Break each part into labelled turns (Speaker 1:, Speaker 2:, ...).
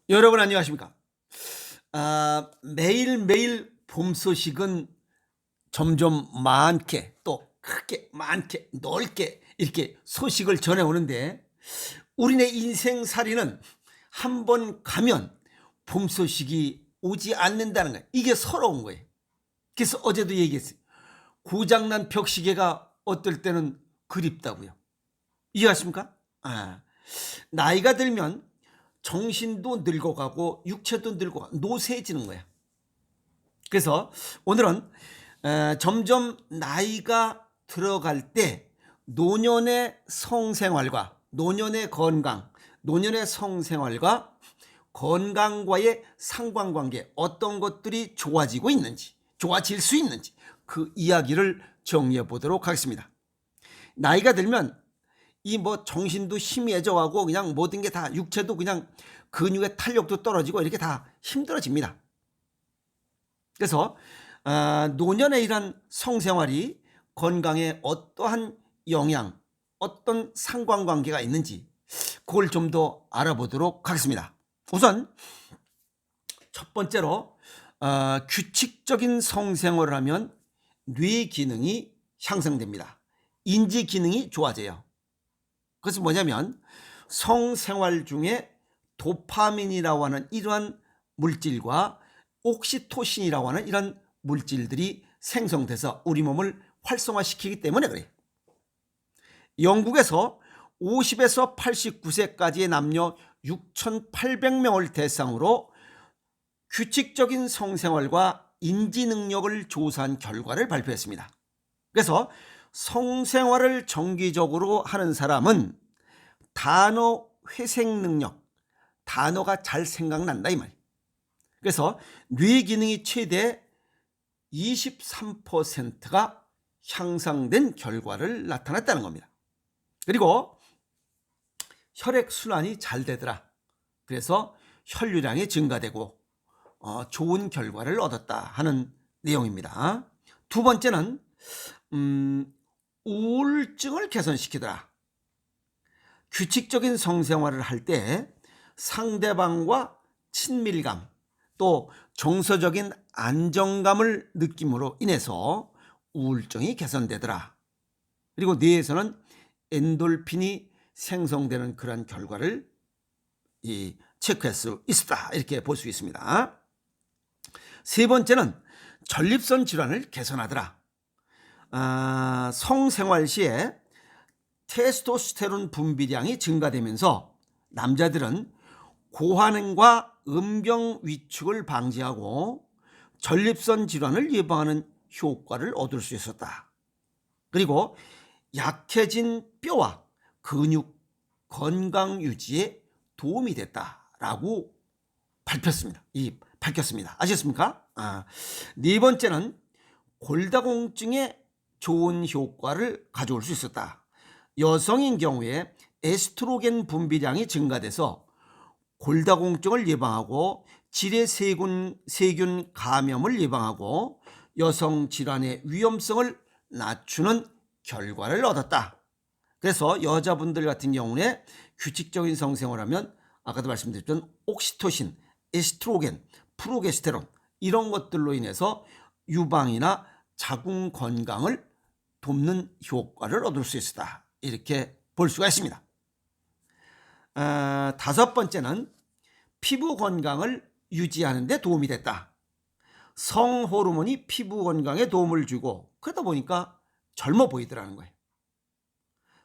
Speaker 1: 여러분 안녕하십니까? 매일매일 봄 소식은 점점 많게 또 크게 많게 넓게 이렇게 소식을 전해오는데 우리네 인생살이는 한 번 가면 봄 소식이 오지 않는다는 거예요. 이게 서러운 거예요. 그래서 어제도 얘기했어요. 고장난 벽시계가 어떨 때는 그립다고요. 이해하십니까? 나이가 들면 정신도 늙어가고 육체도 늙어가고 노쇠해지는 거야. 그래서 오늘은 점점 나이가 들어갈 때 노년의 성생활과 노년의 건강, 노년의 성생활과 건강과의 상관관계 어떤 것들이 좋아지고 있는지, 좋아질 수 있는지 그 이야기를 정리해 보도록 하겠습니다. 나이가 들면 이 뭐 정신도 희미해져 가고 그냥 모든 게 다 육체도 그냥 근육의 탄력도 떨어지고 이렇게 다 힘들어집니다. 그래서 노년에 이런 성생활이 건강에 어떠한 영향, 어떤 상관관계가 있는지 그걸 좀 더 알아보도록 하겠습니다. 우선 첫 번째로 규칙적인 성생활을 하면 뇌 기능이 향상됩니다. 인지 기능이 좋아져요. 그것은 뭐냐면 성생활 중에 도파민이라고 하는 이러한 물질과 옥시토신이라고 하는 이런 물질들이 생성돼서 우리 몸을 활성화시키기 때문에 그래요. 영국에서 50에서 89세까지의 남녀 6,800명을 대상으로 규칙적인 성생활과 인지 능력을 조사한 결과를 발표했습니다. 그래서 성생활을 정기적으로 하는 사람은 단어 회생 능력, 단어가 잘 생각난다 이 말이에요. 그래서 뇌 기능이 최대 23%가 향상된 결과를 나타냈다는 겁니다. 그리고 혈액순환이 잘 되더라. 그래서 혈류량이 증가되고 좋은 결과를 얻었다 하는 내용입니다. 두 번째는 우울증을 개선시키더라. 규칙적인 성생활을 할 때 상대방과 친밀감 또 정서적인 안정감을 느낌으로 인해서 우울증이 개선되더라. 그리고 뇌에서는 엔돌핀이 생성되는 그런 결과를 체크할 수 있었다. 이렇게 볼 수 있습니다. 세 번째는 전립선 질환을 개선하더라. 성생활 시에 테스토스테론 분비량이 증가되면서 남자들은 고환과 음경 위축을 방지하고 전립선 질환을 예방하는 효과를 얻을 수 있었다. 그리고 약해진 뼈와 근육 건강 유지에 도움이 됐다라고 밝혔습니다. 아셨습니까? 네 번째는 골다공증에 좋은 효과를 가져올 수 있었다. 여성인 경우에 에스트로겐 분비량이 증가돼서 골다공증을 예방하고 지레세균 감염을 예방하고 여성 질환의 위험성을 낮추는 결과를 얻었다. 그래서 여자분들 같은 경우에 규칙적인 성생활하면 아까도 말씀드렸던 옥시토신, 에스트로겐, 프로게스테론 이런 것들로 인해서 유방이나 자궁 건강을 돕는 효과를 얻을 수 있다. 이렇게 볼 수가 있습니다. 다섯 번째는 피부 건강을 유지하는 데 도움이 됐다. 성호르몬이 피부 건강에 도움을 주고 그러다 보니까 젊어 보이더라는 거예요.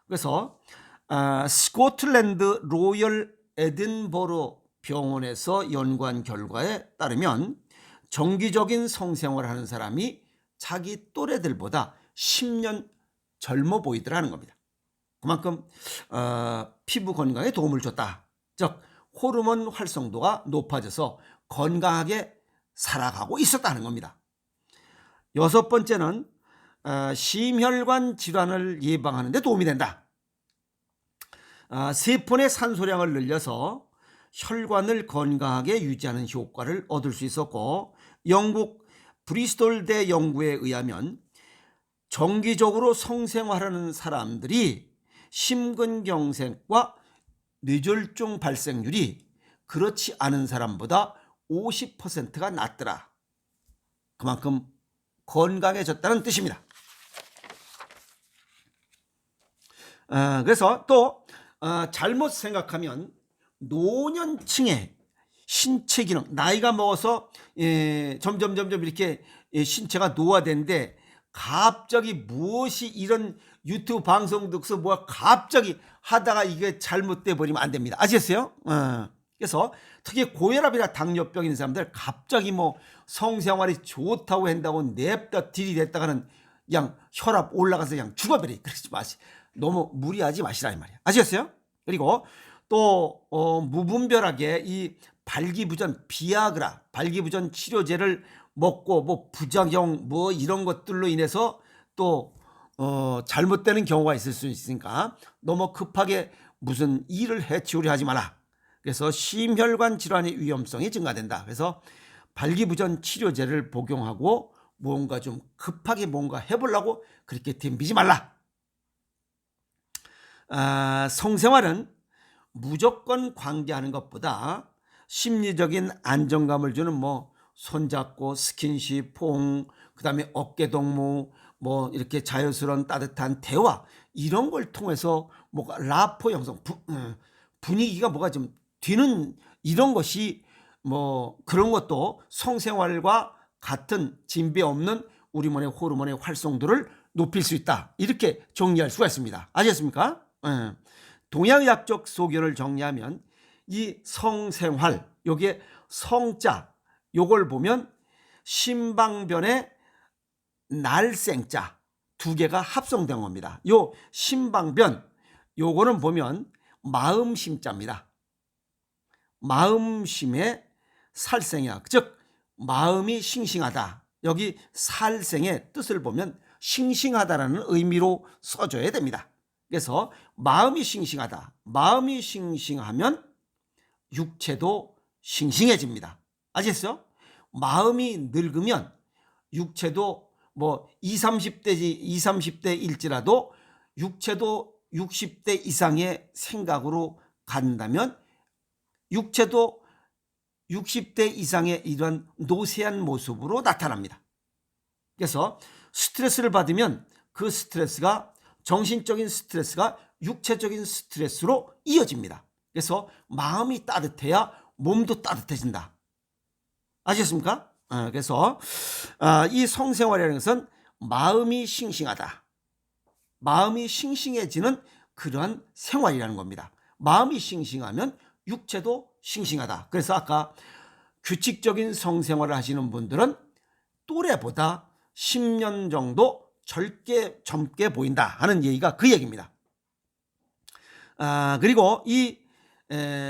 Speaker 1: 그래서 스코틀랜드 로열 에든버러 병원에서 연구한 결과에 따르면 정기적인 성생활을 하는 사람이 자기 또래들보다 10년 젊어 보이더라는 겁니다. 그만큼 피부 건강에 도움을 줬다. 즉 호르몬 활성도가 높아져서 건강하게 살아가고 있었다는 겁니다. 여섯 번째는 심혈관 질환을 예방하는 데 도움이 된다. 세포의 산소량을 늘려서 혈관을 건강하게 유지하는 효과를 얻을 수 있었고 영국 브리스톨대 연구에 의하면 정기적으로 성생활하는 사람들이 심근경색과 뇌졸중 발생률이 그렇지 않은 사람보다 50%가 낫더라. 그만큼 건강해졌다는 뜻입니다. 그래서 또 잘못 생각하면 노년층의 신체 기능, 나이가 먹어서 점점 이렇게 신체가 노화되는데 갑자기 무엇이 이런 유튜브 방송 듣고서 뭐가 갑자기 하다가 이게 잘못돼 버리면 안 됩니다. 아시겠어요? 그래서 특히 고혈압이나 당뇨병 있는 사람들 갑자기 뭐 성생활이 좋다고 한다고 냅다 들이댔다가는 그냥 혈압 올라가서 그냥 죽어버려. 그러지 마시. 너무 무리하지 마시라 이 말이야. 아시겠어요? 그리고 또 무분별하게 이 발기부전 비아그라, 발기부전 치료제를 먹고 뭐 부작용 뭐 이런 것들로 인해서 또 잘못되는 경우가 있을 수 있으니까 너무 급하게 무슨 일을 해치우려 하지 마라. 그래서 심혈관 질환의 위험성이 증가된다. 그래서 발기부전 치료제를 복용하고 뭔가 좀 급하게 뭔가 해보려고 그렇게 덤비지 말라. 성생활은 무조건 관계하는 것보다 심리적인 안정감을 주는 뭐 손잡고 스킨십, 포옹, 그다음에 어깨 동무, 뭐 이렇게 자연스러운 따뜻한 대화 이런 걸 통해서 뭐가 라포 형성, 분위기가 뭐가 좀 뒤는 이런 것이 뭐 그런 것도 성생활과 같은 진배 없는 우리 몸의 호르몬의 활성도를 높일 수 있다. 이렇게 정리할 수가 있습니다. 아시겠습니까? 동양의학적 소견을 정리하면 이 성생활, 여기에 성자, 요걸 보면 신방변의 날생자 두 개가 합성된 겁니다. 요 신방변, 요거는 보면 마음심자입니다. 마음심의 살생약, 즉 마음이 싱싱하다. 여기 살생의 뜻을 보면 싱싱하다라는 의미로 써줘야 됩니다. 그래서 마음이 싱싱하다. 마음이 싱싱하면 육체도 싱싱해집니다. 아시겠어요? 마음이 늙으면 육체도 뭐 20, 30대일지라도 육체도 60대 이상의 생각으로 간다면 육체도 60대 이상의 이런 노쇠한 모습으로 나타납니다. 그래서 스트레스를 받으면 그 스트레스가 정신적인 스트레스가 육체적인 스트레스로 이어집니다. 그래서 마음이 따뜻해야 몸도 따뜻해진다. 아시겠습니까? 그래서 이 성생활이라는 것은 마음이 싱싱하다. 마음이 싱싱해지는 그러한 생활이라는 겁니다. 마음이 싱싱하면 육체도 싱싱하다. 그래서 아까 규칙적인 성생활을 하시는 분들은 또래보다 10년 정도 젊게 보인다 하는 얘기가 그 얘기입니다. 그리고 이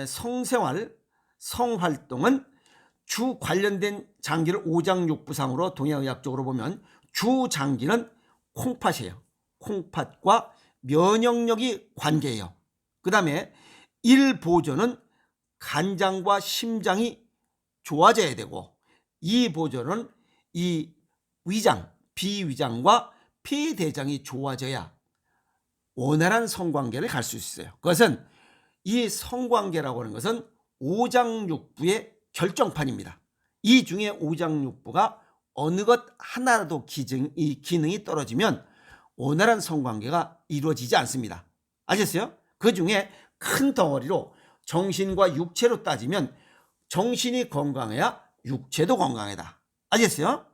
Speaker 1: 성생활, 성활동은 주 관련된 장기를 오장육부상으로 동양의학적으로 보면 주 장기는 콩팥이에요. 콩팥과 면역력이 관계해요. 그 다음에 일보조는 간장과 심장이 좋아져야 되고, 이보조는 이 위장, 비위장과 폐대장이 좋아져야 원활한 성관계를 갈 수 있어요. 그것은 이 성관계라고 하는 것은 오장육부의 결정판입니다. 이 중에 오장육부가 어느 것 하나라도 기능이 떨어지면 원활한 성관계가 이루어지지 않습니다. 아셨어요? 그 중에 큰 덩어리로 정신과 육체로 따지면 정신이 건강해야 육체도 건강하다. 아셨어요?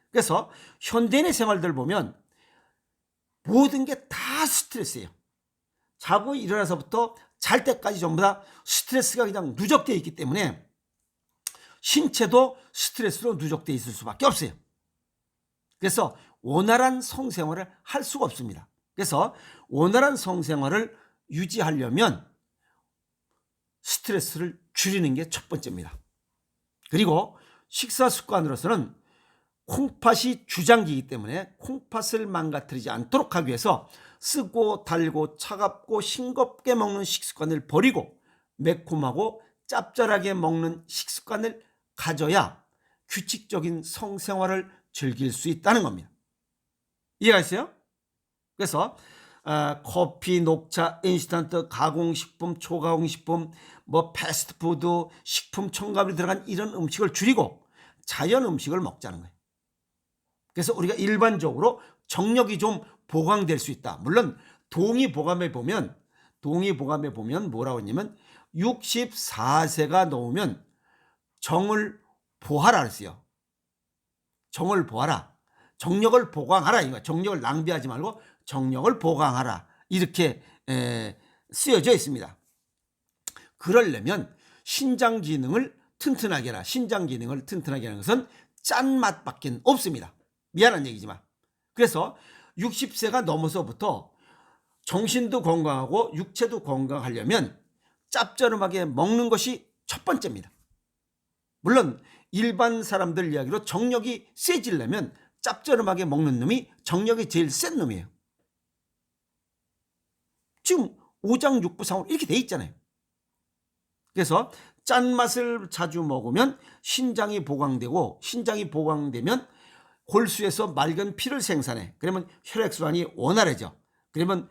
Speaker 1: 그래서 현대인의 생활들 보면 모든 게 다 스트레스예요. 자고 일어나서부터 잘 때까지 전부 다 스트레스가 그냥 누적되어 있기 때문에 신체도 스트레스로 누적되어 있을 수밖에 없어요. 그래서 원활한 성생활을 할 수가 없습니다. 그래서 원활한 성생활을 유지하려면 스트레스를 줄이는 게 첫 번째입니다. 그리고 식사 습관으로서는 콩팥이 주장기이기 때문에 콩팥을 망가뜨리지 않도록 하기 위해서 쓰고 달고 차갑고 싱겁게 먹는 식습관을 버리고 매콤하고 짭짤하게 먹는 식습관을 가져야 규칙적인 성생활을 즐길 수 있다는 겁니다. 이해가 있어요? 그래서 커피, 녹차, 인스턴트, 가공식품, 초가공식품, 뭐 패스트푸드, 식품 첨가물이 들어간 이런 음식을 줄이고 자연 음식을 먹자는 거예요. 그래서 우리가 일반적으로 정력이 좀 보강될 수 있다. 물론 동의보감에 보면 뭐라고 했냐면 64세가 넘으면 정을 보하라 그랬어요. 정을 보하라. 정력을 보강하라. 이거 정력을 낭비하지 말고 정력을 보강하라. 이렇게 쓰여져 있습니다. 그러려면 신장 기능을 튼튼하게 하라. 신장 기능을 튼튼하게 하는 것은 짠맛밖에 없습니다. 미안한 얘기지만. 그래서 60세가 넘어서부터 정신도 건강하고 육체도 건강하려면 짭조름하게 먹는 것이 첫 번째입니다. 물론 일반 사람들 이야기로 정력이 세지려면 짭조름하게 먹는 놈이 정력이 제일 센 놈이에요. 지금 오장육부상으로 이렇게 돼 있잖아요. 그래서 짠맛을 자주 먹으면 신장이 보강되고 신장이 보강되면 골수에서 맑은 피를 생산해. 그러면 혈액순환이 원활해져. 그러면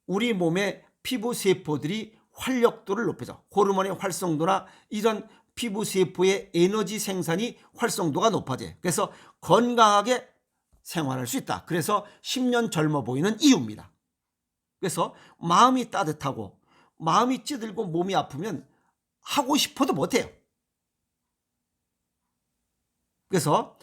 Speaker 1: 우리 몸의 피부 세포들이 활력도를 높여줘. 호르몬의 활성도나 이런 피부 세포의 에너지 생산이 활성도가 높아져. 그래서 건강하게 생활할 수 있다. 그래서 10년 젊어 보이는 이유입니다. 그래서 마음이 따뜻하고 마음이 찌들고 몸이 아프면 하고 싶어도 못해요. 그래서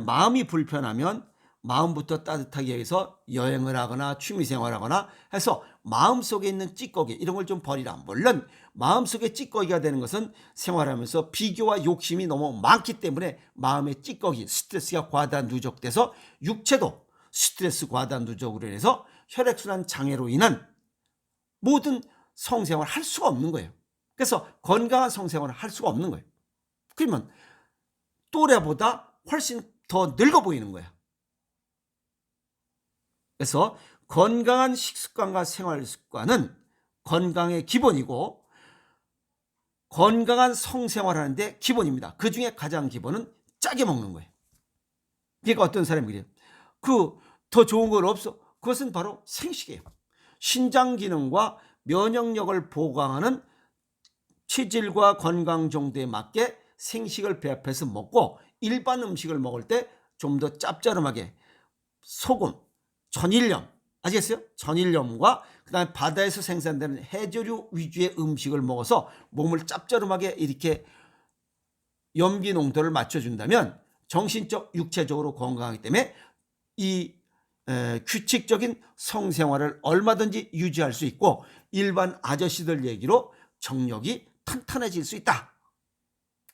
Speaker 1: 마음이 불편하면 마음부터 따뜻하게 해서 여행을 하거나 취미생활을 하거나 해서 마음속에 있는 찌꺼기 이런 걸 좀 버리라. 물론 마음속에 찌꺼기가 되는 것은 생활하면서 비교와 욕심이 너무 많기 때문에 마음의 찌꺼기, 스트레스가 과다 누적돼서 육체도 스트레스 과다 누적으로 인해서 혈액순환 장애로 인한 모든 성생활을 할 수가 없는 거예요. 그래서 건강한 성생활을 할 수가 없는 거예요. 그러면 또래보다 훨씬 더 늙어 보이는 거야. 그래서 건강한 식습관과 생활 습관은 건강의 기본이고 건강한 성생활하는데 기본입니다. 그 중에 가장 기본은 짜게 먹는 거예요. 그러니까 어떤 사람이 그래요. 더 좋은 건 없어. 그것은 바로 생식이에요. 신장 기능과 면역력을 보강하는 체질과 건강 정도에 맞게 생식을 배합해서 먹고 일반 음식을 먹을 때 좀 더 짭조름하게 소금, 천일염, 아시겠어요? 천일염과 그다음에 바다에서 생산되는 해조류 위주의 음식을 먹어서 몸을 짭조름하게 이렇게 염기 농도를 맞춰준다면 정신적, 육체적으로 건강하기 때문에 이 규칙적인 성생활을 얼마든지 유지할 수 있고 일반 아저씨들 얘기로 정력이 탄탄해질 수 있다.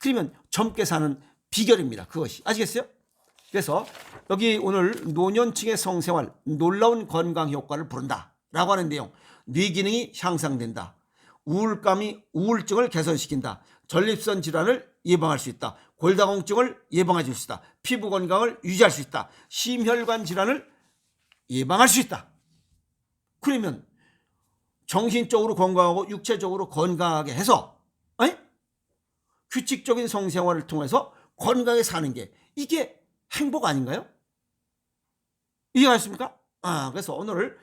Speaker 1: 그러면 젊게 사는 비결입니다. 그것이. 아시겠어요? 그래서 여기 오늘 노년층의 성생활 놀라운 건강 효과를 부른다 라고 하는 내용. 뇌 기능이 향상된다. 우울증을 개선시킨다. 전립선 질환을 예방할 수 있다. 골다공증을 예방해 줄 수 있다. 피부 건강을 유지할 수 있다. 심혈관 질환을 예방할 수 있다. 그러면 정신적으로 건강하고 육체적으로 건강하게 해서 규칙적인 성생활을 통해서 건강하게 사는 게 이게 행복 아닌가요? 이해하십니까? 그래서 오늘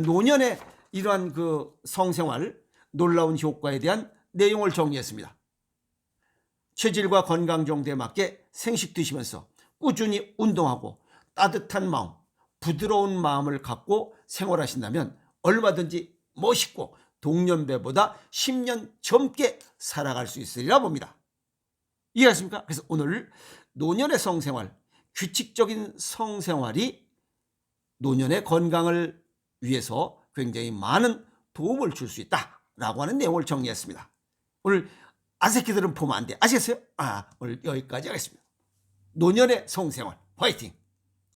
Speaker 1: 노년의 이러한 그 성생활 놀라운 효과에 대한 내용을 정리했습니다. 체질과 건강 정도에 맞게 생식 드시면서 꾸준히 운동하고 따뜻한 마음, 부드러운 마음을 갖고 생활하신다면 얼마든지 멋있고 동년배보다 10년 젊게 살아갈 수 있으리라 봅니다. 이해하십니까? 그래서 오늘 노년의 성생활, 규칙적인 성생활이 노년의 건강을 위해서 굉장히 많은 도움을 줄 수 있다라고 하는 내용을 정리했습니다. 오늘 아새끼들은 보면 안 돼. 아시겠어요? 오늘 여기까지 하겠습니다. 노년의 성생활 화이팅!